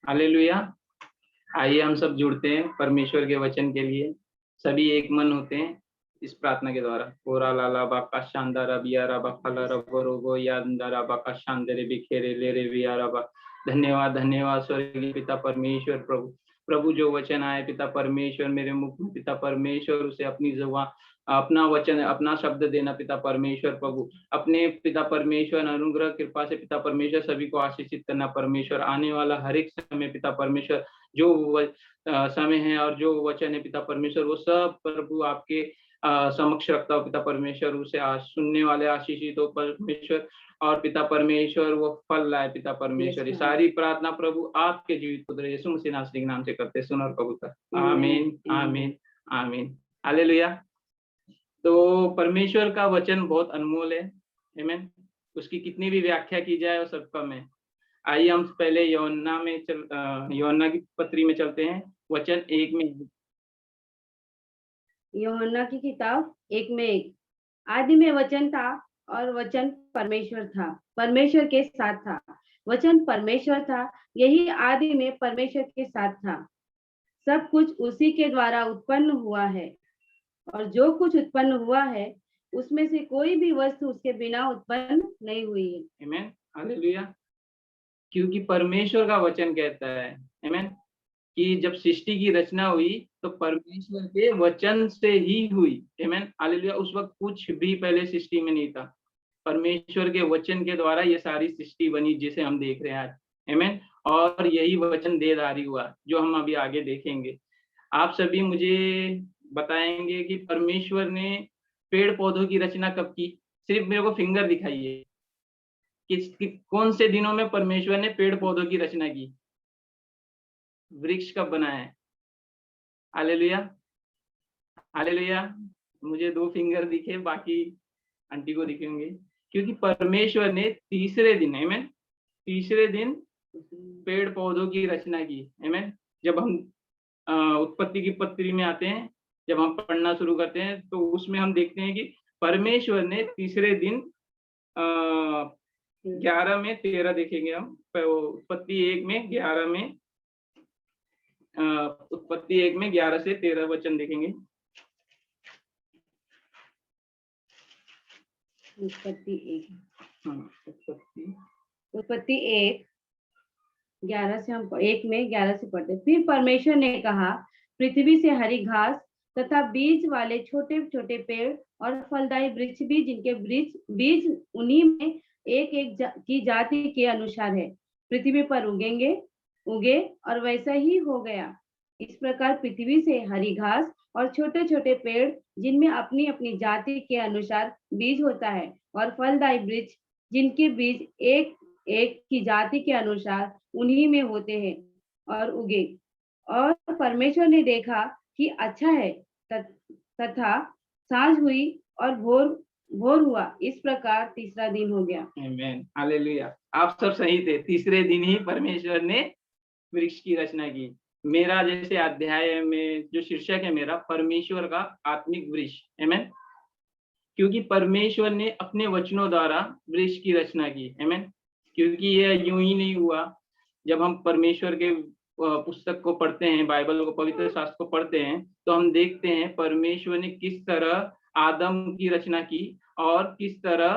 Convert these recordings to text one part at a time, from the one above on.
Hallelujah. आइए हम सब जुड़ते हैं परमेश्वर के वचन के लिए, सभी एक मन होते हैं इस प्रार्थना के द्वारा। ओरा लाला बाका शानदारा बियारा बाकाला रबो रोगो यादंदारा बाका शानदरे बिखेरे लेरे बियारा बा। धन्यवाद धन्यवाद स्वर्गीय पिता परमेश्वर प्रभु। प्रभु जो वचन आए पिता परमेश्वर मेरे मुख में पिता परमेश्वर उसे अपनी जुबान अपना वचन अपना शब्द देना पिता परमेश्वर प्रभु। अपने पिता परमेश्वर अनुग्रह कृपा से पिता परमेश्वर सभी को आशीषित करना परमेश्वर। आने वाला हर एक समय पिता परमेश्वर जो समय है और जो वचन है पिता परमेश्वर वो सब प्रभु आपके समक्ष रखता हो पिता परमेश्वर। उसे सुनने वाले आशीषित हो परमेश्वर और पिता परमेश्वर वो फल लाए पिता परमेश्वर। ये सारी प्रार्थना प्रभु आपके जीवित पुत्र यीशु मसीह नासरी के नाम से करते सुन और कबूतर। आमीन आमीन आमीन हालेलुया। तो परमेश्वर का वचन बहुत अनमोल है, आमीन। उसकी कितनी भी व्याख्या की जाए वो सब कम है। आइए हम पहले यूहन्ना की पत्री में चलते हैं, वचन 1 में। यूहन्ना की किताब 1:1। आदि में वचन था और वचन परमेश्वर था, परमेश्वर के साथ था, वचन परमेश्वर था, यही आदि में परमेश्वर के साथ था। सब कुछ उसी के द्वारा उत्पन्न हुआ है और जो कुछ उत्पन्न हुआ है उसमें से कोई भी वस्तु उसके बिना उत्पन्न नहीं हुई है। आमीन हालेलुया। क्योंकि परमेश्वर का वचन कहता है, आमीन, कि जब सृष्टि की रचना हुई तो परमेश्वर के वचन से ही हुई। आमीन हालेलुया। उस वक्त कुछ भी पहले सृष्टि में नहीं था, परमेश्वर के वचन के द्वारा ये सारी सृष्टि बनी जिसे हम देख रहे हैं आज। आमीन। और यही वचन देहधारी हुआ जो हम अभी आगे देखेंगे। आप सभी मुझे बताएंगे कि परमेश्वर ने पेड़ पौधों की रचना कब की? सिर्फ मेरे को फिंगर दिखाइए, कौन से दिनों में परमेश्वर ने पेड़ पौधों की रचना की? वृक्ष कब बनाया है? Hallelujah hallelujah. मुझे 2 फिंगर दिखे, बाकी आंटी को दिखेंगे। क्योंकि परमेश्वर ने तीसरे दिन, आमीन, तीसरे दिन पेड़ पौधों की रचना की। आमीन। जब हम उत्पत्ति की पत्री में आते हैं, जब हम पढ़ना शुरू करते हैं तो उसमें हम देखते हैं कि परमेश्वर ने तीसरे दिन 11 में 13 देखेंगे हम, उत्पत्ति 1 में 11 में उत्पत्ति 1 में 11 से 13 वचन देखेंगे। उत्पत्ति 1 11 से हम 1 में 11 से पढ़ते। फिर परमेश्वर ने कहा, पृथ्वी से हरी घास तथा बीज वाले छोटे छोटे पेड़ और फलदायी वृक्ष भी, जिनके बीज उन्हीं में एक एक की जाति के अनुसार है, पृथ्वी पर उगे और वैसा ही हो गया। इस प्रकार पृथ्वी से हरी घास और छोटे छोटे पेड़ जिनमें अपनी अपनी जाति के अनुसार बीज होता है और फलदायी वृक्ष जिनके बीज एक एक की जाति के अनुसार उन्हीं में होते हैं और उगे। और परमेश्वर ने देखा कि अच्छा है, तथा सांझ हुई और भोर हुआ। इस प्रकार तीसरा दिन हो गया। आमीन हालेलुया। आप सब सही थे, तीसरे दिन ही परमेश्वर ने वृक्ष की रचना की। मेरा जैसे अध्याय में जो शीर्षक है मेरा, परमेश्वर का आत्मिक वृक्ष। आमीन। क्योंकि परमेश्वर ने अपने वचनों द्वारा वृक्ष की रचना की। आमीन। क्योंकि यह यूं ही नहीं हुआ। जब हम परमेश्वर के पुस्तक को पढ़ते हैं, बाइबल को, पवित्र शास्त्र को पढ़ते हैं, तो हम देखते हैं परमेश्वर ने किस तरह आदम की रचना की और किस तरह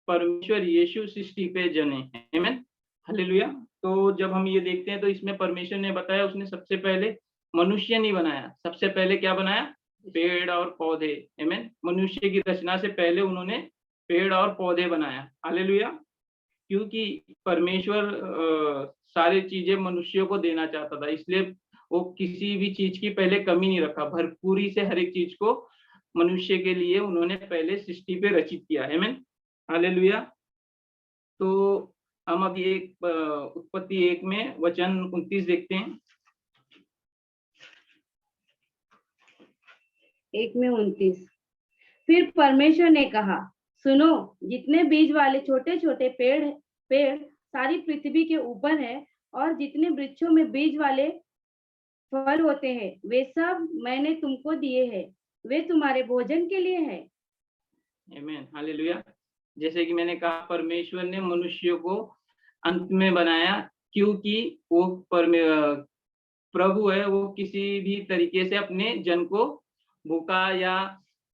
परमेश्वर यीशु सृष्टि पे जने। आमीन हालेलुया। तो जब हम ये देखते हैं तो इसमें परमेश्वर ने बताया उसने सबसे पहले मनुष्य नहीं बनाया, सबसे पहले क्या बनाया? पेड़ और पौधे। आमीन। मनुष्य की रचना से पहले उन्होंने पेड़ और पौधे बनाया। हालेलुया। क्योंकि परमेश्वर सारी चीजें मनुष्यों को देना चाहता था, इसलिए वो किसी भी चीज की पहले कमी नहीं रखा, भरपूरी से हर एक चीज को मनुष्य के लिए उन्होंने पहले सृष्टि पे रचित किया। आमीन हालेलुया। तो हम अभी एक उत्पत्ति 1 में वचन 29 देखते हैं। 1 में 29। फिर परमेश्वर ने कहा, सुनो, जितने बीज वाले छोटे छोटे पेड़ सारी पृथ्वी के ऊपर है और जितने वृक्षों में बीज वाले फल होते हैं, वे सब मैंने तुमको दिए हैं, वे तुम्हारे भोजन के लिए है। आमीन हालेलुया। जैसे कि मैंने कहा, परमेश्वर ने मनुष्य को अंत में बनाया क्योंकि वो प्रभु है, वो किसी भी तरीके से अपने जन को भूखा या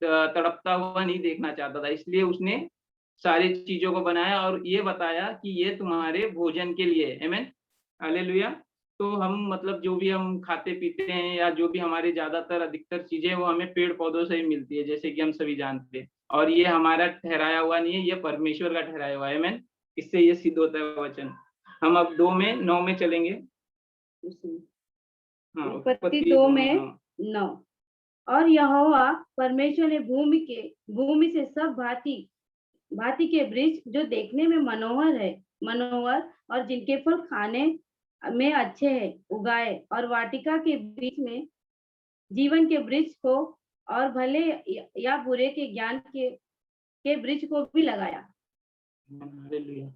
तड़पता हुआ नहीं देखना चाहता था, इसलिए उसने सारी चीजों को बनाया और ये बताया कि ये तुम्हारे भोजन के लिए है। आमीन, हालेलुया। तो हम मतलब जो भी हम खाते पीते हैं या जो भी हमारे ज्यादातर अधिकतर चीजें वो हमें पेड़ पौधों से ही मिलती है, जैसे कि हम सभी जानते हैं, और ये हमारा ठहराया हुआ नहीं है, ये परमेश्वर का ठहराया हुआ है। आमीन, इससे ये सिद्ध होता है वचन। हम अब 2 में 9 में चलेंगे। हाँ, उत्पत्ति उत्पत्ति 2 2 में में 9। 9। और यहोवा परमेश्वर ने भूमि से सब भांति भांति के वृक्ष जो देखने में मनोहर और जिनके फल खाने में अच्छे हैं उगाए, और वाटिका के बीच में जीवन के वृक्ष को और भले या बुरे के ज्ञान के वृक्ष को भी लगाया। हालेलुया।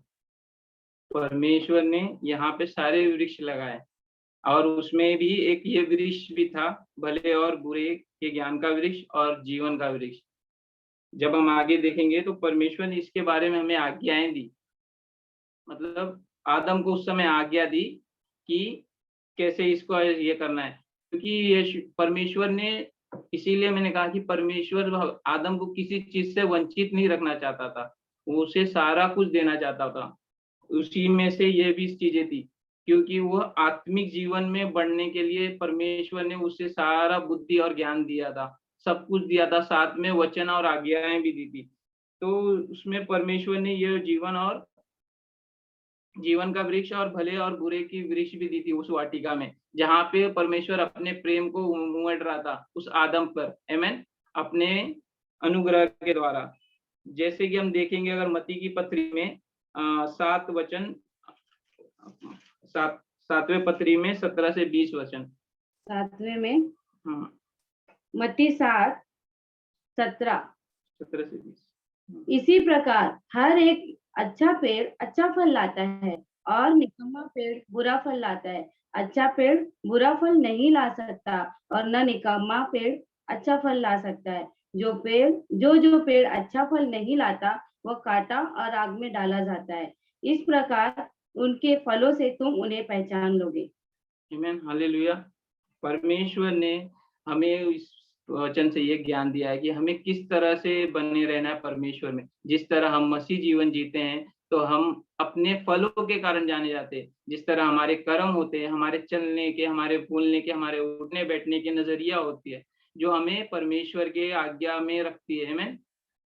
परमेश्वर ने यहाँ पे सारे वृक्ष लगाए और उसमें भी एक ये वृक्ष भी था, भले और बुरे के ज्ञान का वृक्ष और जीवन का वृक्ष। जब हम आगे देखेंगे तो परमेश्वर ने इसके बारे में हमें आज्ञाएं दी, मतलब आदम को उस समय आज्ञा दी कि कैसे इसको ये करना है, क्योंकि ये परमेश्वर ने, इसीलिए मैंने कहा कि परमेश्वर आदम को किसी चीज से वंचित नहीं रखना चाहता था, वो उसे सारा कुछ देना चाहता था। उसी में से ये भी चीजें थी, क्योंकि वो आत्मिक जीवन में बढ़ने के लिए परमेश्वर ने उसे सारा बुद्धि और ज्ञान दिया था, सब कुछ दिया था, साथ में वचन और आज्ञाएं भी दी थी। तो उसमें परमेश्वर ने ये जीवन का वृक्ष और भले और बुरे की वृक्ष भी दी थी उस वाटिका में, जहाँ पे परमेश्वर अपने प्रेम को उमड़ रहा था उस आदम पर। आमीन, अपने अनुग्रह के द्वारा। जैसे कि हम देखेंगे अगर मत्ती की पत्री में 7 वचन, 7वें पत्री में 17 से 20 वचन। 7वें में हाँ, मत्ती 7 17 17 से 20। इसी प्रकार हर एक अच्छा पेड़ अच्छा फल लाता है और निकम्मा पेड़ बुरा फल लाता है। अच्छा पेड़ बुरा फल नहीं ला सकता और न निकम्मा पेड़ अच्छा फल ला सकता है। जो पेड़ अच्छा फल नहीं लाता वह काटा और आग में डाला जाता है। इस प्रकार उनके फलों से तुम उन्हें पहचान लोगे। आमीन, हालेलुया। परमेश्वर ने हमें इस वचन से ये ज्ञान दिया है कि हमें किस तरह से बने रहना है परमेश्वर में। जिस तरह हम मसीह जीवन जीते हैं तो हम अपने फलों के कारण जाने जाते हैं। जिस तरह हमारे कर्म होते हैं, हमारे चलने के, हमारे बोलने के, हमारे उठने बैठने के नजरिया होती है, जो हमें परमेश्वर के आज्ञा में रखती है। आमीन,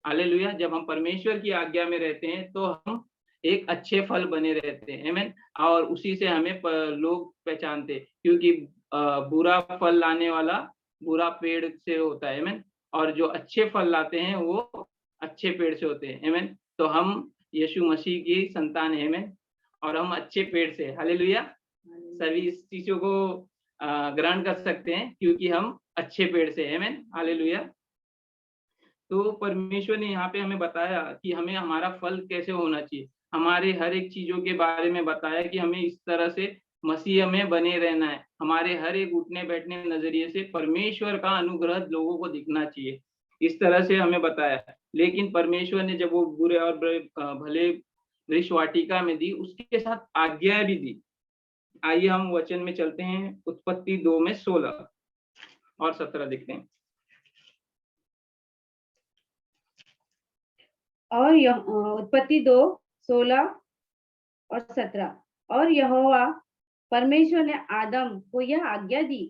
हालेलुया। जब हम परमेश्वर की आज्ञा में रहते हैं तो हम एक अच्छे फल बने रहते हैं। आमीन, और उसी से हमें लोग पहचानते, क्योंकि बुरा फल लाने वाला बुरा पेड़ से होता है। आमीन, और जो अच्छे फल लाते हैं वो अच्छे पेड़ से होते हैं। आमीन, तो हम यीशु मसीह की संतान है। आमीन, और हम अच्छे पेड़ से, हालेलुया, सभी इस चीजों को ग्रहण कर सकते हैं क्योंकि हम अच्छे पेड़ से हैं। आमीन, हालेलुया। तो परमेश्वर ने यहाँ पे हमें बताया कि हमें हमारा फल कैसे होना चाहिए, हमारे हर एक चीजों के बारे में बताया कि हमें इस तरह से मसीह में बने रहना है। हमारे हर एक उठने बैठने नजरिए से परमेश्वर का अनुग्रह लोगों को दिखना चाहिए, इस तरह से हमें बताया। लेकिन परमेश्वर ने जब वो बुरे और भले वृक्ष वाटिका में दी, उसके साथ आज्ञा भी दी। आइए हम वचन में चलते हैं, उत्पत्ति 2 में 16 और 17 देखते हैं। और उत्पत्ति 2 16 और 17। और यहोवा परमेश्वर ने आदम को यह आज्ञा दी,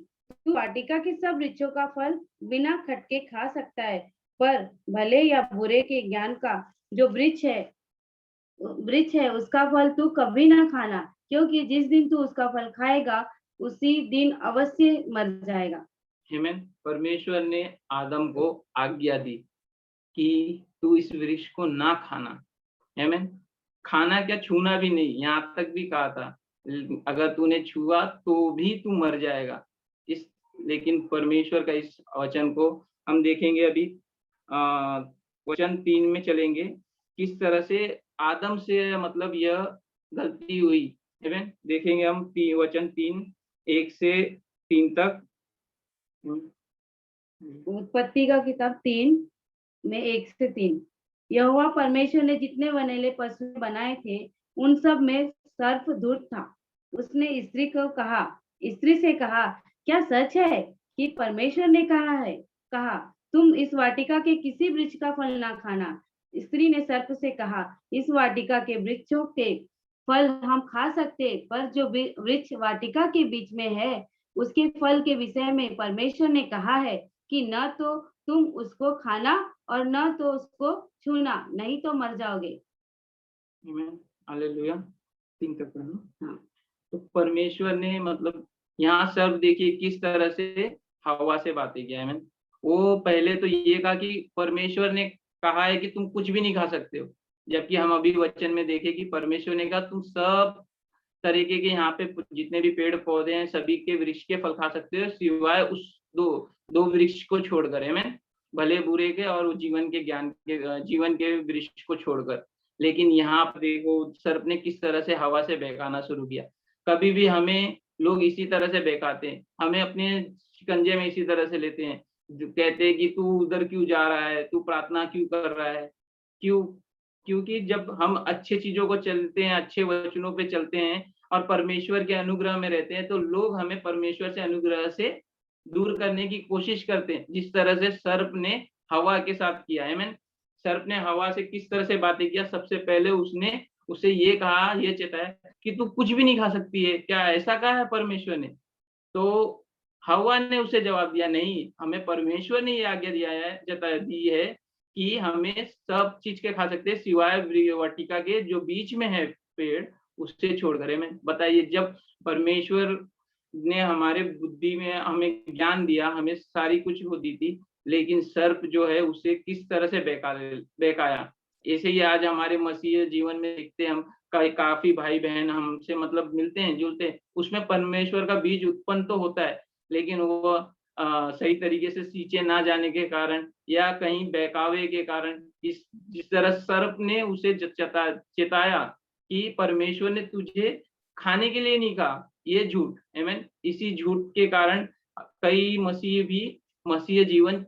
तू वाटिका के सब वृक्षों का फल बिना खटके खा सकता है, पर भले या बुरे के ज्ञान का जो वृक्ष है उसका फल तू कभी ना खाना, क्योंकि जिस दिन तू उसका फल खाएगा उसी दिन अवश्य मर जाएगा। आमीन, परमेश्वर ने आदम को आज्ञा दी कि तू इस वृक्ष को ना खाना। आमीन, खाना क्या, छूना भी नहीं, यहाँ तक भी कहा था अगर तूने छुआ तो भी तू मर जाएगा। लेकिन परमेश्वर का इस वचन को हम देखेंगे अभी। वचन 3 में चलेंगे, किस तरह से आदम से मतलब यह गलती हुई। आमीन, देखेंगे हम वचन 3 1 से 3 तक। उत्पत्ति का किताब 3 में 1 से 3। यहोवा परमेश्वर ने जितने वनैले पशु बनाए थे उन सब में सर्प धूर्त था, उसने स्त्री से कहा, क्या सच है कि परमेश्वर ने कहा, तुम इस वाटिका के किसी वृक्ष का फल ना खाना। स्त्री ने सर्प से कहा, इस वाटिका के वृक्षों के फल हम खा सकते, पर जो वृक्ष वाटिका के बीच में है, उसके फल के विषय में परमेश्वर ने कहा है कि न तो तुम उसको खाना और न तो उसको छूना, नहीं तो मर जाओगे। आमीन, हालेलुया। 3 तक पढ़ना। हाँ, तो परमेश्वर ने मतलब यहाँ सर्प देखिए किस तरह से हवा से बातें किया है। आमीन। वो पहले तो ये कहा कि परमेश्वर ने कहा है कि तुम कुछ भी नहीं खा सकते हो, जबकि हम अभी वचन में देखें कि परमेश्वर ने कहा तुम सब तरीके के यहाँ पे जितने भी पेड़ पौधे हैं सभी के वृक्ष के फल खा सकते हो, सिवाय उस दो दो वृक्ष को छोड़कर। आमीन। भले बुरे के और जीवन के ज्ञान के जीवन के वृक्ष को छोड़कर। लेकिन यहाँ पे देखो सर्प ने किस तरह से हवा से बहकाना शुरू किया। कभी भी हमें लोग इसी तरह से बहकाते हैं, हमें अपने शिकंजे में इसी तरह से लेते हैं, जो कहते हैं कि तू उधर क्यों जा रहा है, तू प्रार्थना क्यों कर रहा है, क्यों? क्योंकि जब हम अच्छे चीजों को चलते हैं, अच्छे वचनों पे चलते हैं और परमेश्वर के अनुग्रह में रहते हैं, तो लोग हमें परमेश्वर से अनुग्रह से दूर करने की कोशिश करते हैं, जिस तरह से सर्प ने हवा के साथ किया है। आमीन। सर्प ने हवा से किस तरह से बातें किया, सबसे पहले उसने उसे ये कहा, ये चेताया कि तू कुछ भी नहीं खा सकती है, क्या ऐसा कहा है परमेश्वर ने? तो हवा ने उसे जवाब दिया, नहीं, हमें परमेश्वर ने ये आज्ञा दिया है, दी है कि हमें सब चीज के खा सकते हैं सिवाय वाटिका के जो बीच में है पेड़, उससे छोड़कर। हमें बताइए, जब परमेश्वर ने हमारे बुद्धि में हमें ज्ञान दिया, हमें सारी कुछ वो दी थी, लेकिन सर्प जो है उसे किस तरह से बहकाया। ऐसे ही आज हमारे मसीह जीवन में देखते हैं हम, काफी भाई बहन हमसे मतलब मिलते हैं जुलते हैं, उसमें परमेश्वर का बीज उत्पन्न तो होता है, लेकिन वो सही तरीके से सींचे ना जाने के कारण या कहीं बहकावे के कारण, इस जिस तरह सर्प ने उसे चेताया कि परमेश्वर ने तुझे खाने के लिए नहीं कहा, ये झूठ। आमीन। इसी झूठ के कारण कई मसीह भी मसीह जीवन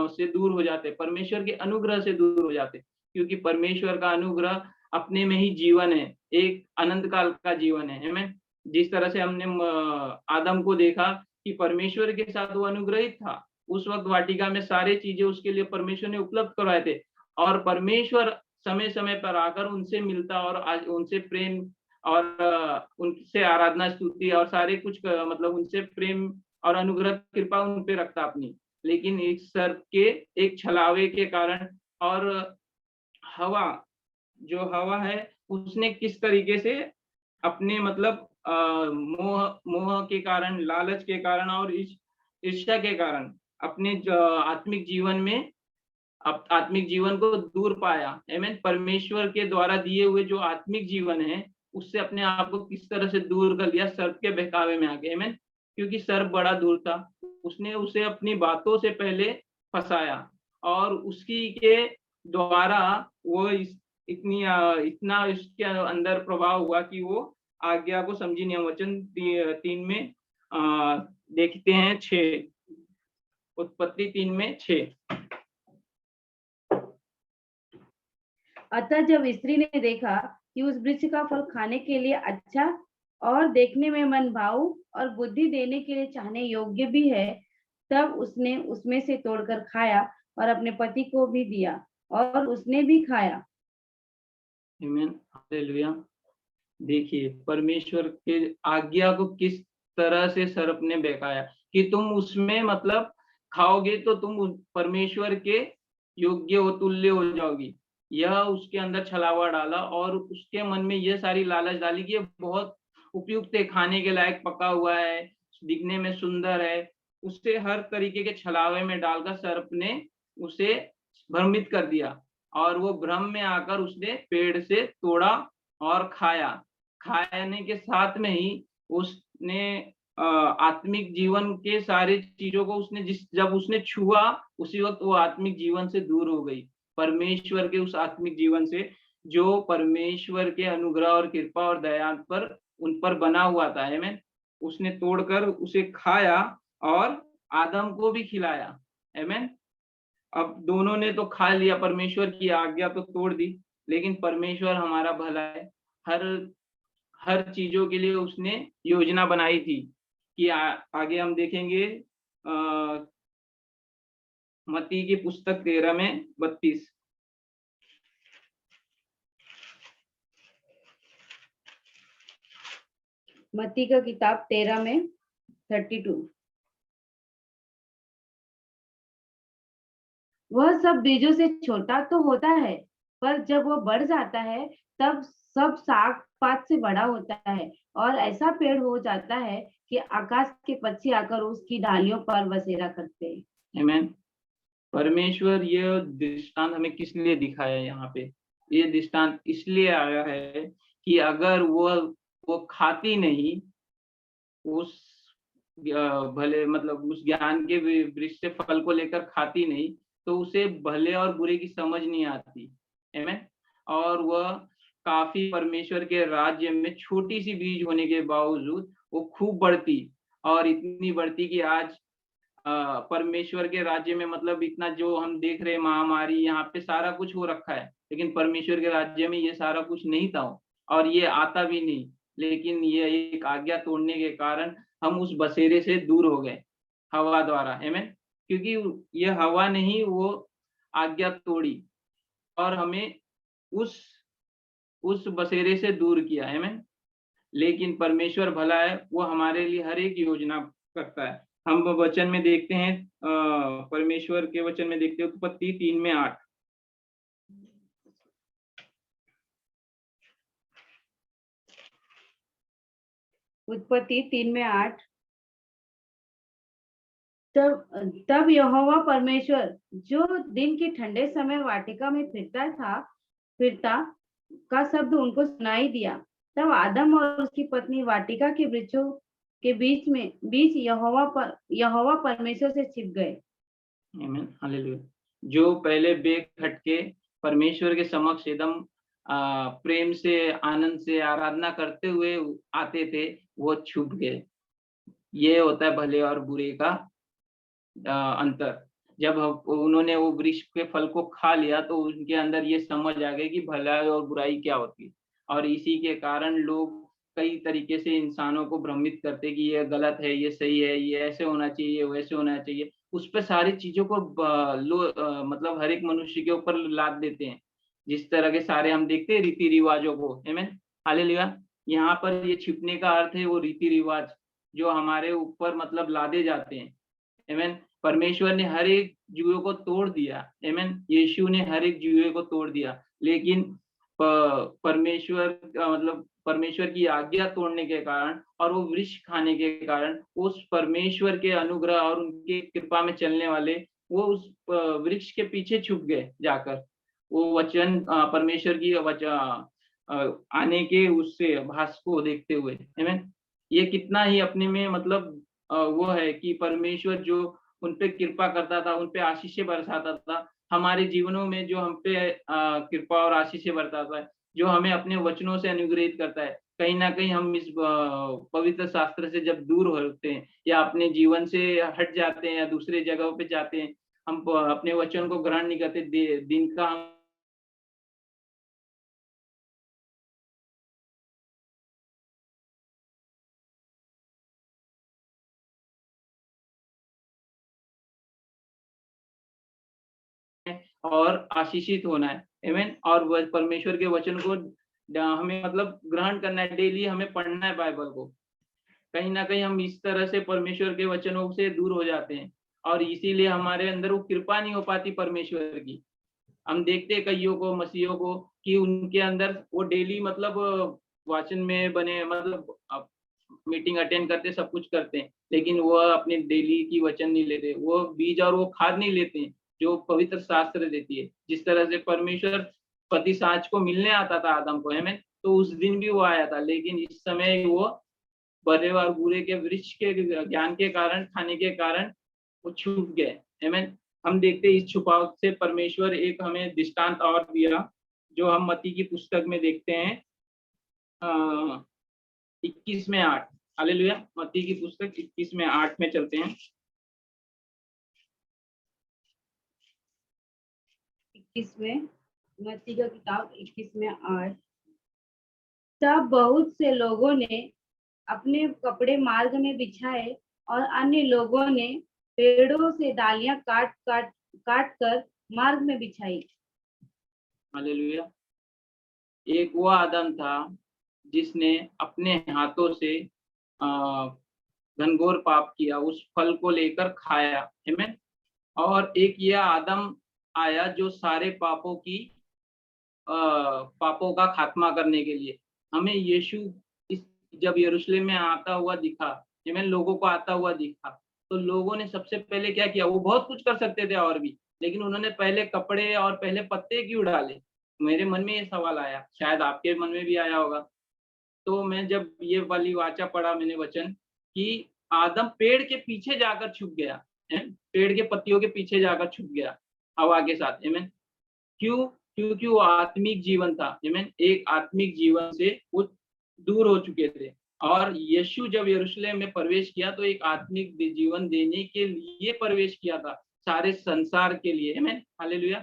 से दूर हो जाते, परमेश्वर के अनुग्रह से दूर हो जाते, क्योंकि परमेश्वर का अनुग्रह अपने में ही जीवन है, एक अनंत काल का जीवन है। आमीन। जिस तरह से हमने आदम को देखा कि परमेश्वर के साथ वो अनुग्रहित था, उस वक्त वाटिका में सारी चीजें उसके लिए परमेश्वर ने उपलब्ध करवाए थे, और परमेश्वर समय समय पर आकर उनसे मिलता और उनसे प्रेम और उनसे आराधना स्तुति और सारे कुछ मतलब उनसे प्रेम और अनुग्रह कृपा उन पे रखता अपनी। लेकिन इस सर्प के एक छलावे के कारण और हवा, जो हवा है उसने किस तरीके से अपने मतलब मोह मोह के कारण, लालच के कारण और ईर्ष्या के कारण अपने आत्मिक जीवन में आत्मिक जीवन को दूर पाया। आमीन। परमेश्वर के द्वारा दिए हुए जो आत्मिक जीवन है, उससे अपने आप को किस तरह से दूर कर लिया, सर्प के बहकावे में आके। आमीन। क्योंकि सर्प बड़ा दूर था, उसने उसे अपनी बातों से पहले फंसाया और उसकी के द्वारा वो इतना इसके अंदर प्रभाव हुआ कि वो आज्ञा को समझी नहीं। वचन 3 में देखते हैं 6, उत्पत्ति 3 में 6। अतः जब स्त्री ने देखा कि उस वृक्ष का फल खाने के लिए अच्छा और देखने में मन भाऊ और बुद्धि देने के लिए चाहने योग्य भी है, तब उसने उसमें से तोड़कर खाया और अपने पति को भी दिया, और उसने भी खाया। आमीन, हालेलुया। देखिए परमेश्वर के आज्ञा को किस तरह से सर्प ने बहकाया कि तुम उसमें मतलब खाओगे तो तुम परमेश्वर के योग्य हो, तुल्य हो जाओगी। यह उसके अंदर छलावा डाला और उसके मन में यह सारी लालच डाली कि ये बहुत उपयुक्त है, खाने के लायक पका हुआ है, दिखने में सुंदर है। उससे हर तरीके के छलावे में डालकर सर्प ने उसे भ्रमित कर दिया और वो भ्रम में आकर उसने पेड़ से तोड़ा और खाया। खाने के साथ में ही उसने आत्मिक जीवन के सारी चीजों को उसने जब उसने छुआ, उसी वक्त वो आत्मिक जीवन से दूर हो गई, परमेश्वर के उस आत्मिक जीवन से जो परमेश्वर के अनुग्रह और कृपा और दया पर उन पर बना हुआ था। आमीन। उसने तोड़कर उसे खाया और आदम को भी खिलाया। आमीन। अब दोनों ने तो खा लिया, परमेश्वर की आज्ञा तो तोड़ दी, लेकिन परमेश्वर हमारा भला है। हर हर चीजों के लिए उसने योजना बनाई थी कि आगे हम देखेंगे मत्ती की पुस्तक 13 में 32। मत्ती का किताब 13 में 32। वह सब बीजों से छोटा तो होता है, पर जब वह बढ़ जाता है तब सब साग पात से बड़ा होता है और ऐसा पेड़ हो जाता है कि आकाश के पक्षी आकर उसकी डालियों पर बसेरा करते हैं। आमीन। परमेश्वर ये दृष्टांत हमें किस लिए दिखाया यहाँ पे? ये दृष्टांत इसलिए आया है कि अगर वो खाती नहीं उस भले मतलब उस ज्ञान के वृक्ष से फल को लेकर खाती नहीं, तो उसे भले और बुरे की समझ नहीं आती। आमीन। और वह काफी परमेश्वर के राज्य में छोटी सी बीज होने के बावजूद वो खूब बढ़ती और इतनी बढ़ती कि आज परमेश्वर के राज्य में मतलब इतना जो हम देख रहे हैं महामारी यहाँ पे सारा कुछ हो रखा है, लेकिन परमेश्वर के राज्य में ये सारा कुछ नहीं था और ये आता भी नहीं। लेकिन ये एक आज्ञा तोड़ने के कारण हम उस बसेरे से दूर हो गए हवा द्वारा। आमीन। क्योंकि ये हवा ने ही वो आज्ञा तोड़ी और हमें उस उस बसेरे से दूर किया। आमीन। लेकिन परमेश्वर भला है, वो हमारे लिए हर एक योजना करता है। हम वचन में देखते हैं परमेश्वर के वचन में देखते हैं उत्पत्ति 3 में 8। उत्पत्ति 3 में 8। तब यहोवा परमेश्वर जो दिन के ठंडे समय वाटिका में फिरता का शब्द उनको सुनाई दिया। तब आदम और उसकी पत्नी वाटिका के वृक्षों के बीच यहोवा परमेश्वर से छिप गए। आमीन। हालेलुया। जो पहले बेख हटके परमेश्वर के समक्ष एकदम प्रेम से आनंद से आराधना करते हुए आते थे, वो छुप गए। ये होता है भले और बुरे का अंतर। जब उन्होंने वो वृक्ष के फल को खा लिया तो उनके अंदर ये समझ आ गई कि भलाई और बुराई क्या होती है। और इसी के कारण लोग कई तरीके से इंसानों को भ्रमित करते कि ये गलत है, ये सही है, ये ऐसे होना चाहिए, वैसे होना चाहिए। उस पे सारी चीजों को मतलब हर एक मनुष्य के ऊपर लाद देते हैं। जिस तरह के सारे हम देखते हैं रीति रिवाजों को। आमीन। हालेलुया। यहाँ पर ये छिपने का अर्थ है वो रीति रिवाज जो हमारे ऊपर मतलब लादे जाते हैं। आमीन। परमेश्वर ने हर एक जुए को तोड़ दिया। आमीन। यीशु ने हर एक जुए को तोड़ दिया, लेकिन परमेश्वर का मतलब परमेश्वर की आज्ञा तोड़ने के कारण और वो वृक्ष खाने के कारण उस परमेश्वर के अनुग्रह और उनके कृपा में चलने वाले वो उस वृक्ष के पीछे छुप गए जाकर। वो वचन परमेश्वर की आने के उससे भास को देखते हुए। आमीन। ये कितना ही अपने में मतलब वो है कि परमेश्वर जो उन पे कृपा करता था, उन पे आशीषें बरसाता था। हमारे जीवनों में जो हम पे कृपा और आशीषें बरसाता है, जो हमें अपने वचनों से अनुग्रहित करता है। कहीं न कहीं हम इस पवित्र शास्त्र से जब दूर होते हैं या अपने जीवन से हट जाते हैं या दूसरे जगहों पे जाते हैं, हम अपने वचन को ग्रहण नहीं करते, दिन का हम और आशीषित होना है। आमीन। और परमेश्वर के वचन को हमें मतलब ग्रहण करना है, डेली हमें पढ़ना है बाइबल को। कहीं न कहीं हम इस तरह से परमेश्वर के वचनों से दूर हो जाते हैं और इसीलिए हमारे अंदर वो कृपा नहीं हो पाती परमेश्वर की। हम देखते हैं कइयों को, मसीहों को कि उनके अंदर वो डेली मतलब वाचन में बने मतलब मीटिंग अटेंड करते, सब कुछ करते हैं, लेकिन वो अपने डेली की वचन नहीं लेते। वो बीज और वो खाद नहीं लेते हैं, जो पवित्र शास्त्र देती है। जिस तरह से परमेश्वर पति साँझ को मिलने आता था आदम को, आमीन, तो उस दिन भी वो आया था, लेकिन इस समय वो भले और बुरे के वृक्ष के ज्ञान के कारण, खाने के कारण वो छुप गए। आमीन। हम देखते हैं इस छुपाव से परमेश्वर एक हमें दृष्टांत और दिया, जो हम मत्ती की पुस्तक में देखते हैं 21 में 8। हालेलुया। मत्ती की पुस्तक 21 में 8 में चलते हैं। 21 में, मत्ती का किताब 21 में 8। तब बहुत से लोगों ने अपने कपड़े मार्ग में बिछाए और अन्य लोगों ने पेड़ों से डालियां काट कर मार्ग में बिछाई। हालेलुया। एक वो आदम था जिसने अपने हाथों से घनघोर पाप किया, उस फल को लेकर खाया। आमीन। और एक यह आदम आया जो सारे पापों का खात्मा करने के लिए। हमें यीशु इस जब यरूशलेम में आता हुआ दिखा, आमीन, लोगों को आता हुआ दिखा, तो लोगों ने सबसे पहले क्या किया? वो बहुत कुछ कर सकते थे और भी, लेकिन उन्होंने पहले कपड़े और पहले पत्ते क्यों डाले? मेरे मन में ये सवाल आया, शायद आपके मन में भी आया होगा। तो मैं जब ये वाली वाचा पढ़ा, मैंने वचन कि आदम पेड़ के पीछे जाकर छुप गया, है? पेड़ के पत्तियों के पीछे जाकर छुप गया हवा के साथ। आमीन। क्यों? क्योंकि वो आत्मिक जीवन था। आमीन। एक आत्मिक जीवन से वो दूर हो चुके थे, और यीशु जब यरूशलेम में प्रवेश किया तो एक आत्मिक जीवन देने के लिए प्रवेश किया था, सारे संसार के लिए। आमीन। हालेलुया।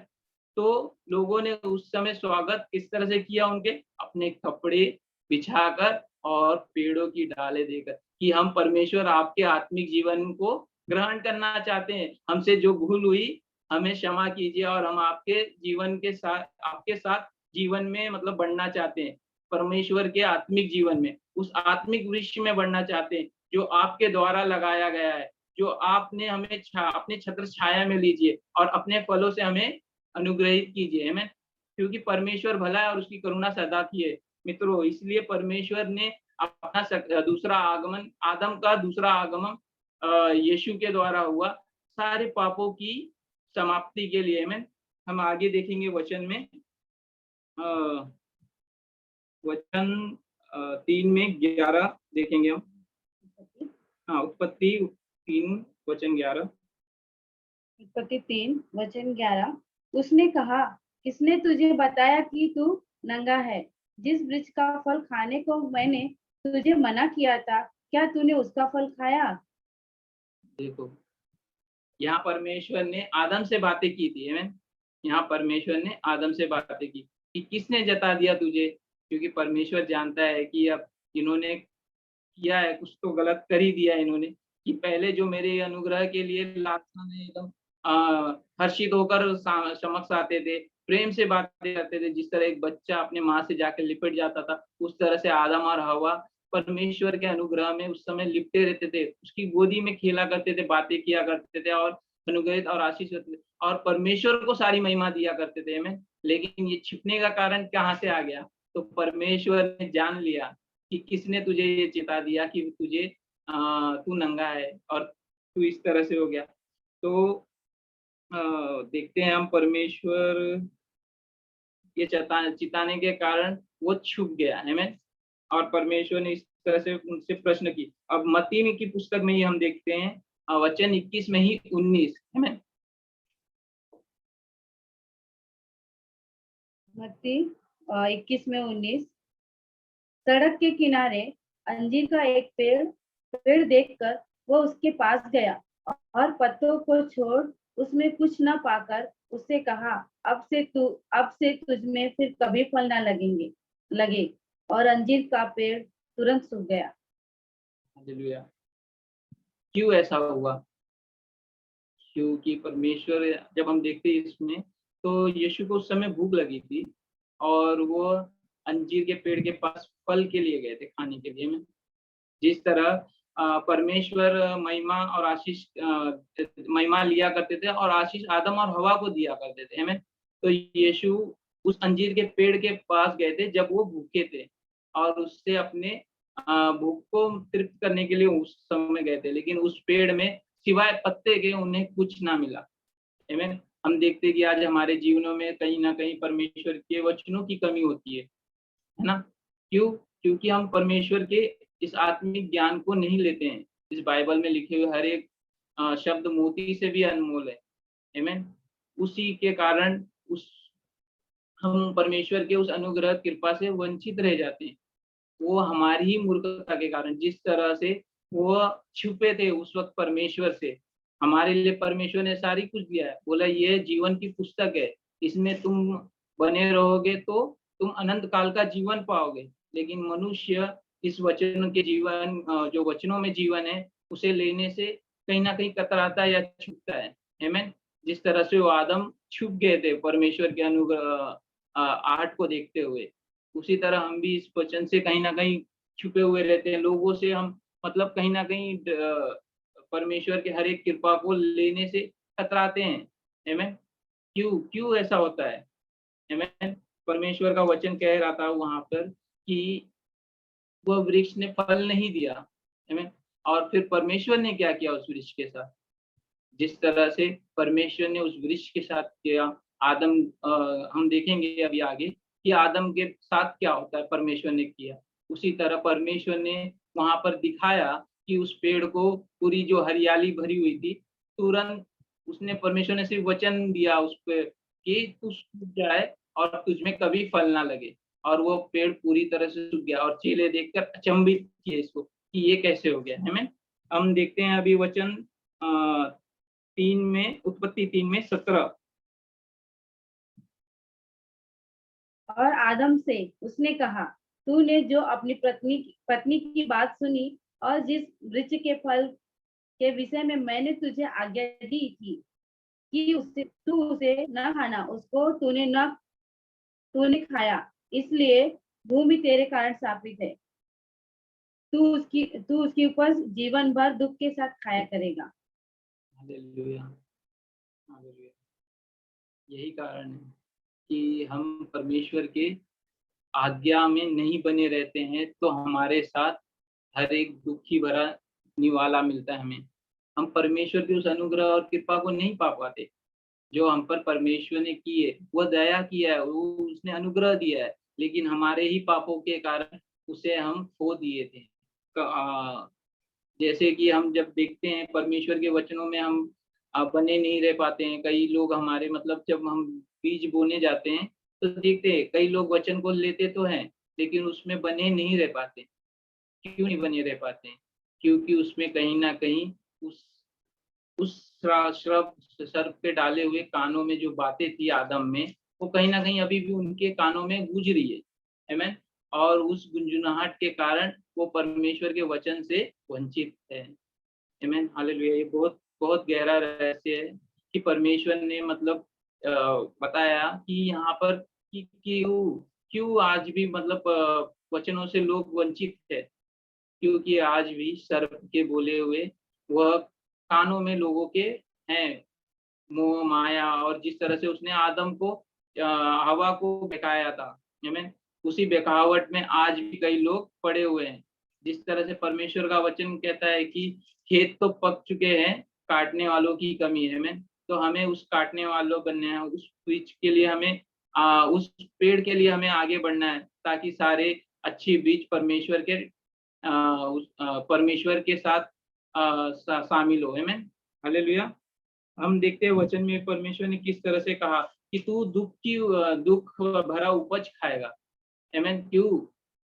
तो लोगों ने उस समय स्वागत किस तरह से किया उनके? अपने कपड़े बिछाकर और पेड़ों की डालें देकर, कि हम परमेश्वर आपके आत्मिक जीवन को ग्रहण करना चाहते हैं। हमसे जो भूल हुई हमें क्षमा कीजिए, और हम आपके साथ जीवन में मतलब बढ़ना चाहते हैं। परमेश्वर के आत्मिक जीवन में, उस आत्मिक वृक्ष में बढ़ना चाहते हैं जो आपके द्वारा लगाया गया है, जो आपने हमें अपने छत्र छाया में लीजिए और अपने फलों से हमें अनुग्रहित कीजिए। आमीन। क्योंकि परमेश्वर भला है और उसकी करुणा सदा की है। मित्रों, इसलिए परमेश्वर ने अपना दूसरा आगमन, आदम का दूसरा आगमन यीशु के द्वारा हुआ, सारे पापों की समाप्ति के लिए। आमीन। हम आगे देखेंगे वचन में, वचन 3 में 11 देखेंगे हम। हाँ, उत्पत्ति 3 वचन 11। उत्पत्ति 3 वचन 11। उसने कहा, किसने तुझे बताया कि तू नंगा है? जिस वृक्ष का फल खाने को मैंने तुझे मना किया था, क्या तूने उसका फल खाया? देखो, यहाँ परमेश्वर ने आदम से बातें की थी। आमीन। यहाँ परमेश्वर ने आदम से बातें की कि किसने जता दिया तुझे? क्योंकि परमेश्वर जानता है कि अब इन्होंने किया है, कुछ तो गलत कर ही दिया इन्होंने, कि पहले जो मेरे अनुग्रह के लिए लालसा में एकदम हर्षित होकर समक्ष आते थे, प्रेम से बातें करते थे, जिस तरह एक बच्चा अपने माँ से जाकर लिपट जाता था, उस तरह से आदम और हवा परमेश्वर के अनुग्रह में उस समय लिपटे रहते थे, उसकी गोदी में खेला करते थे, बातें किया करते थे और अनुग्रहित और आशीष होते थे, और परमेश्वर को सारी महिमा दिया करते थे। हमें, लेकिन ये छिपने का कारण कहाँ से आ गया? तो परमेश्वर ने जान लिया कि किसने तुझे ये चिता दिया कि तू नंगा है और तू इस तरह से हो गया। तो देखते हैं हम, परमेश्वर ये चिताने के कारण वो छुप गया। आमीन। और परमेश्वर ने इस तरह से उनसे प्रश्न की। अब मत्ती में की पुस्तक में ही हम देखते हैं, वचन 21 में ही 19। आमीन। मत्ती 21 में 19। सड़क के किनारे अंजीर का एक पेड़ देखकर वो उसके पास गया और पत्तों को छोड़ उसमें कुछ न पाकर उससे कहा, अब से तुझ में फिर कभी फल न लगे। और अंजीर का पेड़ तुरंत सूख गया। हालेलुया। क्यों ऐसा हुआ? क्योंकि परमेश्वर, जब हम देखते हैं इसमें, तो यीशु को उस समय भूख लगी थी और वो अंजीर के पेड़ के पास फल के लिए गए थे, खाने के लिए। में जिस तरह परमेश्वर महिमा और आशीष महिमा लिया करते थे और आशीष आदम और हवा को दिया करते थे। हमें, तो यीशु उस अंजीर के पेड़ के पास गए थे जब वो भूखे थे, और उससे अपने भूख को तृप्त करने के लिए उस समय गए थे, लेकिन उस पेड़ में सिवाय पत्ते के उन्हें कुछ ना मिला। आमीन। हम देखते हैं कि आज हमारे जीवनों में कहीं ना कहीं परमेश्वर के वचनों की कमी होती है ना? क्यों? क्योंकि हम परमेश्वर के इस आत्मिक ज्ञान को नहीं लेते हैं। इस बाइबल में लिखे हुए हर एक शब्द मोती से भी अनमोल है। आमीन। उसी के कारण उस हम परमेश्वर के उस अनुग्रह कृपा से वंचित रह जाते हैं। वो हमारी ही मूर्खता के कारण, जिस तरह से वो छुपे थे उस वक्त परमेश्वर से, हमारे लिए परमेश्वर ने सारी कुछ दिया है। बोला ये जीवन की पुस्तक है, इसमें तुम बने रहोगे तो तुम अनंत काल का जीवन पाओगे। लेकिन मनुष्य इस वचन के जीवन जो वचनों में जीवन है, उसे लेने से कहीं न कहीं कतराता है या छुपता है। आमीन। जिस तरह से वो आदम छुप गए थे परमेश्वर के अनुग्रह आहट को देखते हुए, उसी तरह हम भी इस वचन से कहीं न कहीं छुपे हुए रहते हैं। लोगों से हम मतलब कहीं न कहीं परमेश्वर के हर एक कृपा को लेने से कतराते हैं। आमीन। क्यों? क्यों ऐसा होता है? आमीन। परमेश्वर का वचन कह रहा था वहाँ पर कि वह वृक्ष ने फल नहीं दिया। आमीन। और फिर परमेश्वर ने क्या किया उस वृक्ष के साथ? जिस तरह से परमेश्वर ने उस वृक्ष के साथ किया, आदम हम देखेंगे अभी आगे कि आदम के साथ क्या होता है परमेश्वर ने किया। उसी तरह परमेश्वर ने वहाँ पर दिखाया कि उस पेड़ को पूरी जो हरियाली भरी हुई थी, तुरंत उसने परमेश्वर ने सिर्फ वचन दिया उस पे कि तू सूख जाए और तुझ में कभी फल ना लगे। और वो पेड़ पूरी तरह से सूख गया और चेले देखकर अचंभित किए इसको कि ये कैसे हो गया? आमीन। हम देखते हैं अभी वचन अ, 3 में उत्पत्ति 3 में 17। और आदम से उसने कहा, तूने जो अपनी पत्नी की बात सुनी और जिस वृक्ष के फल के विषय में मैंने तुझे आज्ञा दी थी कि उससे तू उसे न खाना, उसको तूने खाया, इसलिए भूमि तेरे कारण शापित है। तू उसकी उपज जीवन भर दुख के साथ खाया करेगा। Hallelujah, hallelujah. यही कारण है कि हम परमेश्वर के आज्ञा में नहीं बने रहते हैं, तो हमारे साथ हर एक दुखी भरा निवाला मिलता है हमें। हम परमेश्वर के उस अनुग्रह और कृपा को नहीं पा पाते, जो हम पर परमेश्वर ने की है। वह दया किया है, वो उसने अनुग्रह दिया है, लेकिन हमारे ही पापों के कारण उसे हम खो दिए थे। जैसे कि हम जब देखते हैं परमेश्वर के वचनों में हम बने नहीं रह पाते हैं। कई लोग हमारे मतलब जब हम बीज बोने जाते हैं, तो देखते हैं कई लोग वचन को लेते तो हैं, लेकिन उसमें बने नहीं रह पाते। क्यों नहीं बने रह पाते हैं? क्योंकि उसमें कहीं न कहीं उस उस श्राप सर्प के डाले हुए कानों में जो बातें थी आदम में, वो कहीं न कहीं अभी भी उनके कानों में गूँज रही है। आमीन। और उस गुंजनाहट के कारण वो परमेश्वर के वचन से वंचित है। आमीन, हालेलुया। ये बहुत बहुत गहरा रहस्य है कि परमेश्वर ने मतलब अ, बताया कि यहाँ पर कि क्यों क्यों आज भी मतलब वचनों से लोग वंचित है। क्योंकि आज भी सर्प के बोले हुए वह कानों में लोगों के हैं। मोह माया और जिस तरह से उसने आदम को हवा को बहकाया था, आमीन। उसी बहकावट में आज भी कई लोग पड़े हुए हैं। जिस तरह से परमेश्वर का वचन कहता है कि खेत तो पक चुके हैं, काटने वालों की कमी है, आमीन। तो हमें उस काटने वालों बनना है, उस बीज के लिए हमें उस पेड़ के लिए हमें आगे बढ़ना है, ताकि सारे अच्छी बीज परमेश्वर के परमेश्वर के साथ शामिल हो, आमीन। हालेलुया। हम देखते हैं वचन में परमेश्वर ने किस तरह से कहा कि तू दुख भरा उपज खाएगा। आमीन। क्यों?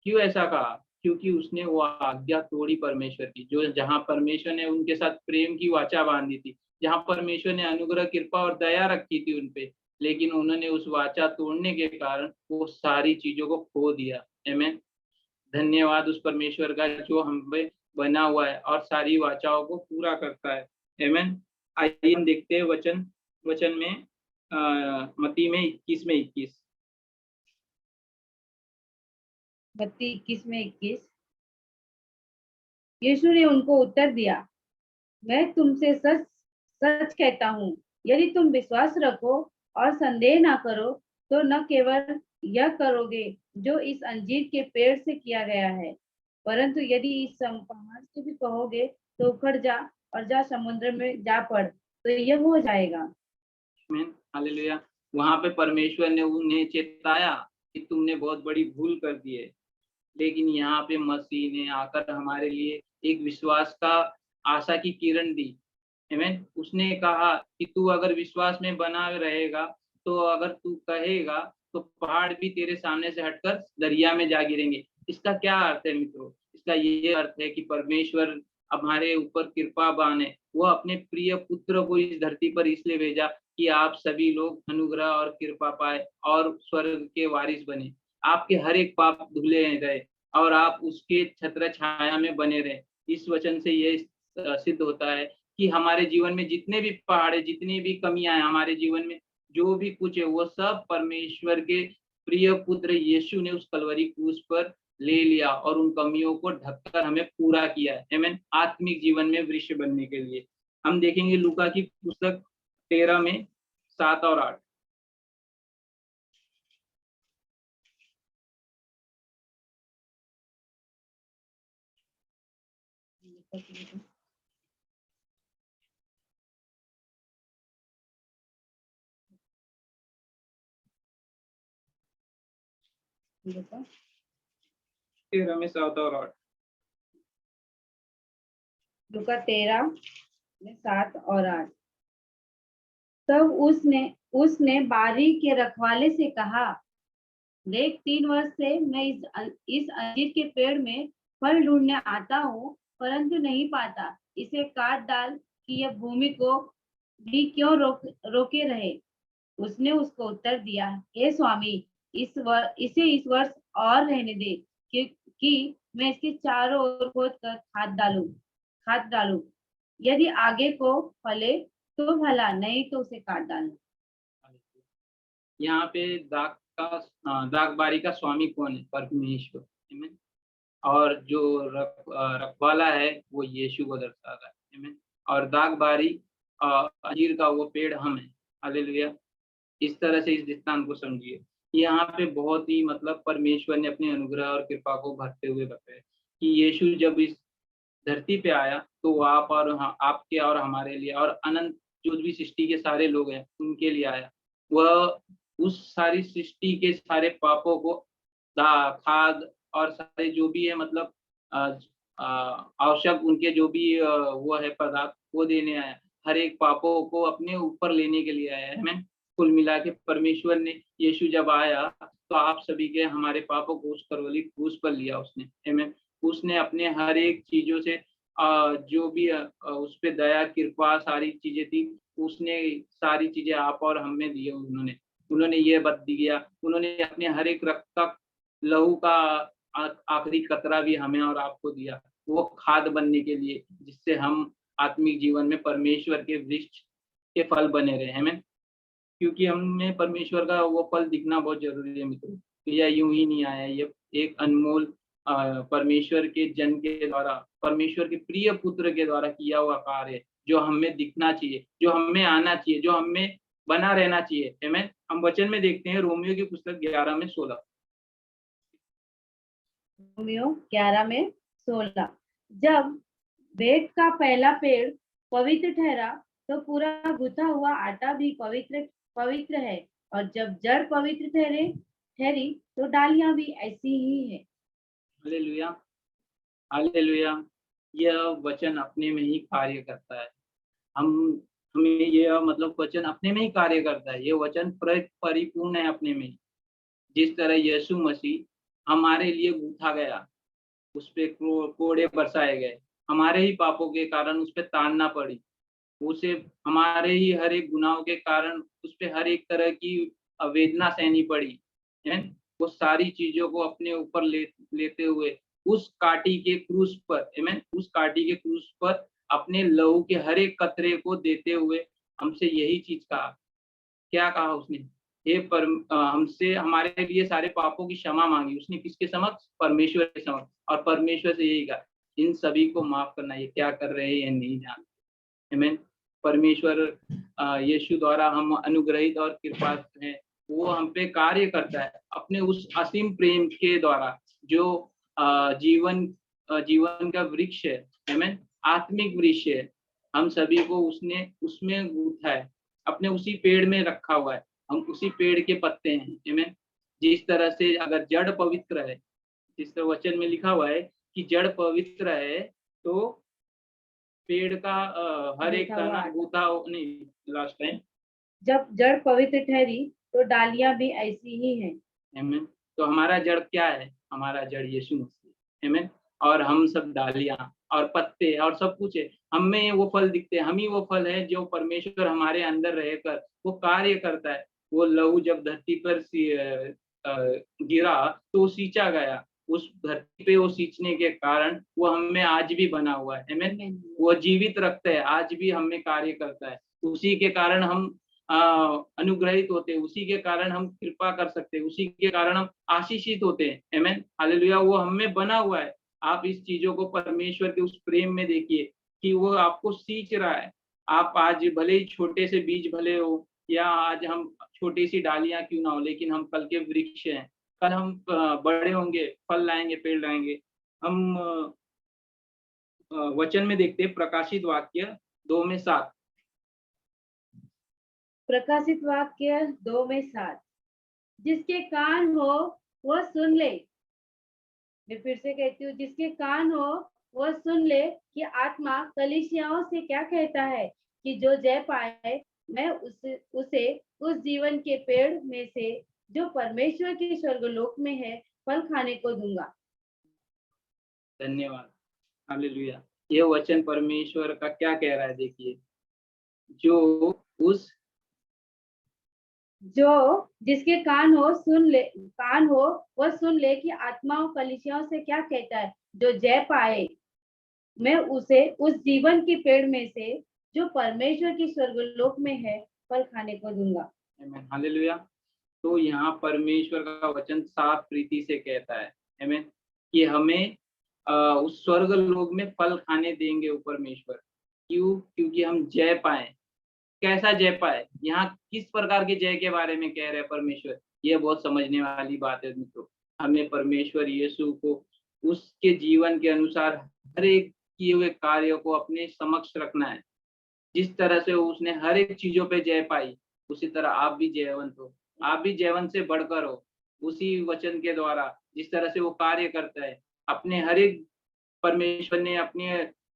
क्यों ऐसा कहा? क्योंकि उसने वो आज्ञा तोड़ी परमेश्वर की, जो जहाँ परमेश्वर ने उनके साथ प्रेम की वाचा बांधी थी, जहाँ परमेश्वर ने अनुग्रह, कृपा और दया रखी थी उन पे, लेकिन उन्होंने उस वाचा तोड़ने के कारण वो सारी चीज़ों को खो दिया। आमीन। धन्यवाद उस परमेश्वर का जो हम पे बना हुआ है और सारी वाचाओं को पूरा करता है। आमीन। आइए हम देखते हैं वचन में मत्ती में 21 में 21। मत्ती 21 में 21। यीशु ने उनको उत्तर दिया, मैं तुमसे सच सच कहता हूँ, यदि तुम विश्वास रखो और संदेह ना करो, तो न केवल यह करोगे जो इस अंजीर के पेड़ से किया गया है, परंतु यदि इस पहाड़ से भी कहोगे तो उखड़ जा और जा समुद्र में जा पड़, तो यह हो जाएगा। आमीन। हालेलुया। वहाँ पे परमेश्वर ने उन्हें चेताया कि तुमने बहुत बड़ी भूल कर दी है। लेकिन यहाँ पे मसीह ने आकर हमारे लिए एक विश्वास का आशा की किरण दी। आमीन। उसने कहा कि तू अगर विश्वास में बना रहेगा, तो अगर तू कहेगा तो पहाड़ भी तेरे सामने से हटकर दरिया में जा गिरेंगे। इसका क्या अर्थ है मित्रों? इसका ये अर्थ है कि परमेश्वर हमारे ऊपर कृपावान है। वो अपने प्रिय पुत्र को इस धरती पर इसलिए भेजा कि आप सभी लोग अनुग्रह और कृपा पाए और स्वर्ग के वारिस बने। आपके हर एक पाप धुले गए और आप उसके छत्र छाया में बने रहे। इस वचन से ये सिद्ध होता है कि हमारे जीवन में जितने भी पहाड़ है, जितनी भी कमियां हैं हमारे जीवन में, जो भी कुछ है, वो सब परमेश्वर के प्रिय पुत्र यीशु ने उस कलवरी क्रूस पर ले लिया और उन कमियों को ढककर हमें पूरा किया है। आमीन। आत्मिक जीवन में वृक्ष बनने के लिए हम देखेंगे लूका की पुस्तक 13 में 7 और 8। लूका 13 में 7 और 8। लूका 13 में 7 और 8। तब उसने बारी के रखवाले से कहा, देख 3 वर्ष से मैं इस अंजीर के पेड़ में फल ढूंढने आता हूँ, परंतु नहीं पाता। इसे काट डाल कि यह भूमि को भी क्यों रोके रहे। उसने उसको उत्तर दिया, हे स्वामी, इसे इस वर्ष और रहने दे कि मैं इसके चारों ओर खोद कर खाद डालूं। यदि आगे को फले तो भला, नहीं तो उसे काट डालना। यहाँ पे दागबारी का स्वामी कौन है? परमेश्वर। आमीन। और जो रखवाला है वो यीशु को दर्शाता है। आमीन। और दागबारी अंजीर का वो पेड़ हम है। हालेलुया। इस तरह से इस दृष्टांत को समझिए। यहाँ पे बहुत ही मतलब परमेश्वर ने अपने अनुग्रह और कृपा को भरते हुए बताया कि यीशु जब इस धरती पे आया तो आप और आपके और हमारे लिए और अनंत जो भी सृष्टि के सारे लोग हैं उनके लिए आया। वह उस सारी सृष्टि के सारे पापों को खाद और सारे जो भी है मतलब आवश्यक उनके जो भी वो है पदार्थ वो देने आया। हर एक पापों को अपने ऊपर लेने के लिए आया है। हमें कुल मिला के परमेश्वर ने यीशु जब आया तो आप सभी के हमारे पापों को उस कलवरी क्रूस पर लिया उसने। आमीन। उसने अपने हर एक चीजों से जो भी उस पे दया कृपा सारी चीजें थी उसने सारी चीजें आप और हम में दी उन्होंने ये बत दिया। उन्होंने अपने हर एक रक्त का लहू का आखिरी कतरा भी हमें और आपको दिया, वो खाद बनने के लिए जिससे हम आत्मिक जीवन में परमेश्वर के वृक्ष के फल बने रहे। हमें क्योंकि हमें परमेश्वर का वो फल दिखना बहुत जरूरी है मित्रों। तो यह यूं ही नहीं आया, ये एक अनमोल परमेश्वर के जन के द्वारा, परमेश्वर के प्रिय पुत्र के द्वारा किया हुआ कार्य है जो हमें दिखना चाहिए, जो हमें आना चाहिए, जो हमें बना रहना चाहिए। हमें हम वचन में देखते हैं रोमियो की पुस्तक 11 में 16। रोमियो 11 में 16। जब भेंट का पहला पेड़ पवित्र ठहरा तो पूरा गुथा हुआ आटा भी पवित्र है, और जब जड़ पवित्र ठहरी तो डालियां भी ऐसी ही है। हालेलुया। हालेलुया। यह वचन अपने में ही कार्य करता है। हम हमें यह मतलब वचन अपने में ही कार्य करता है। ये वचन परिपूर्ण है अपने में। जिस तरह यीशु मसीह हमारे लिए गूथा गया, उस पे कोड़े बरसाए गए, हमारे ही पापों के कारण उस पे ताड़ना पड़ी, उसे हमारे ही हर एक गुनाहों के कारण उस पे हर एक तरह की वेदना सहनी पड़ी है। वो सारी चीजों को अपने ऊपर लेते हुए उस काटी के क्रूस पर, आमीन, उस काटी के क्रूस पर अपने लहू के हर एक कतरे को देते हुए हमसे यही चीज कहा। क्या कहा उसने? हमसे हमारे लिए सारे पापों की क्षमा मांगी उसने। किसके समक्ष? परमेश्वर के समक्ष। और परमेश्वर से यही कहा, इन सभी को माफ करना, ये क्या कर रहे हैं ये नहीं जानते। आमीन। परमेश्वर यीशु द्वारा हम अनुग्रहित और कृपा हैं। वो हम पे कार्य करता है अपने उस असीम प्रेम के द्वारा जो जीवन का वृक्ष है। आमीन। आत्मिक वृक्ष है। हम सभी को उसने उसमें गूंथा है, अपने उसी पेड़ में रखा हुआ है। हम उसी पेड़ के पत्ते हैं। आमीन। जिस तरह से अगर जड़ पवित्र है, जिस तरह वचन में लिखा हुआ है कि जड़ पवित्र है तो पेड़ का हर एक तना गूथा नहीं। लास्ट टाइम जब जड़ पवित्र ठहरी तो डालियां भी ऐसी ही हैं। आमीन। तो हमारा जड़ क्या है? हमारा जड़ यीशु मसीह। आमीन। और हम सब डालियां और पत्ते और सब कुछ है। हम में वो फल दिखते हैं, हम ही वो फल है जो परमेश्वर हमारे अंदर रहकर वो कार्य करता है। वो लहू जब धरती पर गिरा तो वो सींचा गया, उस धरती पे वो सींचने के कारण वो हमें आज भी बना हुआ है। आमीन। वो जीवित रखता है, आज भी हमें कार्य करता है। उसी के कारण हम अनुग्रहित होते हैं, उसी के कारण हम कृपा कर सकते हैं, उसी के कारण हम आशीषित होते हैं। आमीन, हालेलुया। वो हमें बना हुआ है। आप इस चीजों को परमेश्वर के उस प्रेम में देखिए कि वो आपको सींच रहा है। आप आज भले ही छोटे से बीज भले हो, या आज हम छोटी सी डालियां क्यों ना हो, लेकिन हम कल के वृक्ष हैं। कल हम बड़े होंगे, फल लाएंगे, पेड़ लाएंगे। हम वचन में देखते हैं प्रकाशित वाक्य 2:7। प्रकाशित वाक्य 2:7, जिसके कान हो वह सुन ले। मैं फिर से कहती हूँ, जिसके कान हो वह सुन ले कि आत्मा कलीसियाओं से क्या कहता है, कि जो जय पाए मैं उसे उस जीवन के पेड़ में से जो परमेश्वर के स्वर्गलोक में है फल खाने को दूंगा। धन्यवाद, हालेलुया। ये वचन परमेश्वर का क्या कह रहा है, देखिए। जिसके कान हो वह सुन ले कि आत्माओं कलीसियाओं से क्या कहता है, जो जय पाए मैं उसे उस जीवन के पेड़ में से जो परमेश्वर की स्वर्गलोक में है फल खाने को दूंगा। आमीन, हालेलुया। तो यहाँ परमेश्वर का वचन साफ प्रीति से कहता है, आमीन, कि हमें उस स्वर्ग लोक में फल खाने देंगे वो परमेश्वर। क्यों? क्योंकि हम जय पाए। कैसा जय पाए? यहाँ किस प्रकार के जय के बारे में कह रहे हैं परमेश्वर? ये बहुत समझने वाली बात है मित्रों। हमें परमेश्वर यीशु को उसके जीवन के अनुसार हर एक किए हुए कार्य को अपने समक्ष रखना है। जिस तरह से उसने हर एक चीजों पे जय पाई, उसी तरह आप भी जयवंत हो। आप भी जयवंत से बढ़कर हो। उसी वचन के द्वारा जिस तरह से वो कार्य करता है, अपने हर एक परमेश्वर ने अपने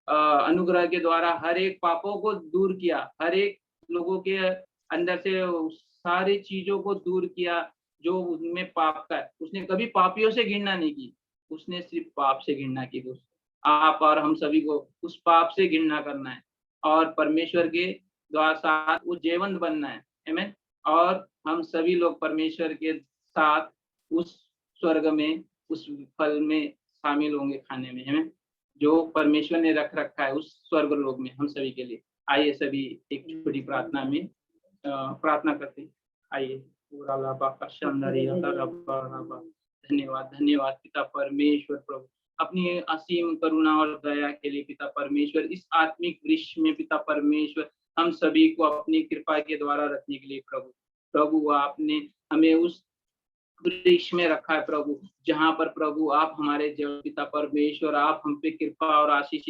अनुग्रह के द्वारा हर एक पापों को दूर किया, हर एक लोगों के अंदर से सारी चीजों को दूर किया जो उनमें पाप का है। उसने कभी पापियों से घृणा नहीं की, उसने सिर्फ पाप से घृणा की। दोस्तों, आप और हम सभी को उस पाप से घृणा करना है और परमेश्वर के द्वारा साथ वो जीवंत बनना है। आमीन। और हम सभी लोग परमेश्वर के साथ उस स्वर्ग में, उस फल में शामिल होंगे खाने में, आमीन, जो परमेश्वर ने रख रखा है उस स्वर्ग लोक में हम सभी के लिए। आइए सभी एक छोटी प्रार्थना में प्रार्थना करते हैं। आइए। धन्यवाद, धन्यवाद पिता परमेश्वर प्रभु, अपनी असीम करुणा और दया के लिए पिता परमेश्वर। इस आत्मिक वृक्ष में पिता परमेश्वर हम सभी को अपनी कृपा के द्वारा रखने के लिए प्रभु आपने हमें उस वृक्ष में रखा है प्रभु, जहाँ पर प्रभु आप हमारे जीवन पिता परमेश्वर, आप हम पे कृपा और आशीष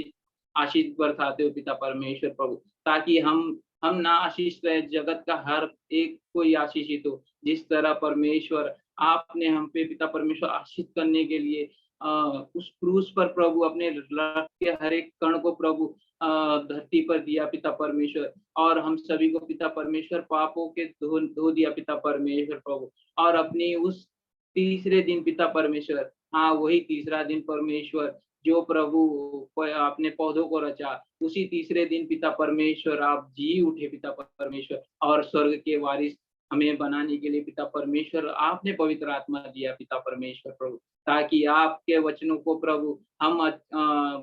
बरसाते हो पिता परमेश्वर प्रभु, ताकि हम ना आशीष रहे, जगत का हर एक कोई आशीषित हो। जिस तरह परमेश्वर आपने हम पे पिता परमेश्वर आशीष करने के लिए उस क्रूस पर प्रभु अपने रक्त के हर एक कण को प्रभु धरती पर दिया पिता परमेश्वर, और हम सभी को पिता परमेश्वर पापों के धो दिया पिता परमेश्वर प्रभु। और अपनी उस तीसरे दिन पिता परमेश्वर, हाँ वही तीसरा दिन परमेश्वर जो प्रभु अपने पौधों को रचा, उसी तीसरे दिन पिता परमेश्वर आप जी उठे पिता परमेश्वर, और स्वर्ग के वारिस हमें बनाने के लिए पिता परमेश्वर आपने पवित्र आत्मा दिया पिता परमेश्वर प्रभु, ताकि आपके वचनों को प्रभु हम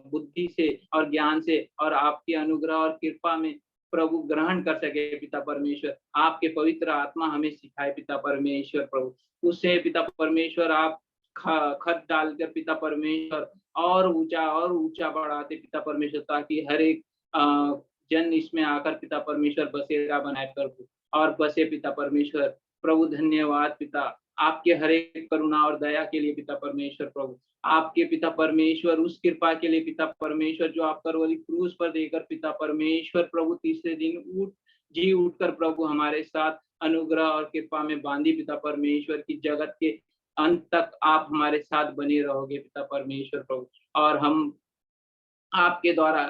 बुद्धि से और ज्ञान से और आपके अनुग्रह और कृपा में प्रभु ग्रहण कर सके पिता परमेश्वर। आपके पवित्र आत्मा हमें सिखाए पिता परमेश्वर प्रभु, उससे पिता परमेश्वर आप खत डालकर पिता परमेश्वर और ऊंचा बढ़ाते पिता परमेश्वर, ताकि हर एक जन इसमें आकर पिता परमेश्वर बसेरा बनाए प्रभु और बसे पिता परमेश्वर प्रभु। धन्यवाद पिता आपके हर एक करुणा और दया के लिए पिता परमेश्वर प्रभु, आपके पिता परमेश्वर उस कृपा के लिए पिता परमेश्वर जो आप करवली क्रूस पर देकर पिता परमेश्वर प्रभु तीसरे दिन जी उठकर प्रभु हमारे साथ अनुग्रह और कृपा में बांधी पिता परमेश्वर की जगत के अंत तक आप हमारे साथ बने रहोगे पिता परमेश्वर प्रभु, और हम आपके द्वारा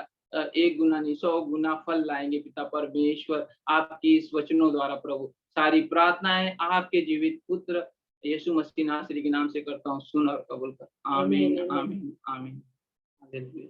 1 गुना नहीं 100 गुना फल लाएंगे पिता परमेश्वर आपकी इस वचनों द्वारा प्रभु। सारी प्रार्थनाएं आपके जीवित पुत्र यीशु मसीह नासरी के नाम से करता हूँ, सुन और कबूल कर। आमीन आमीन आमीन। हालेलुया।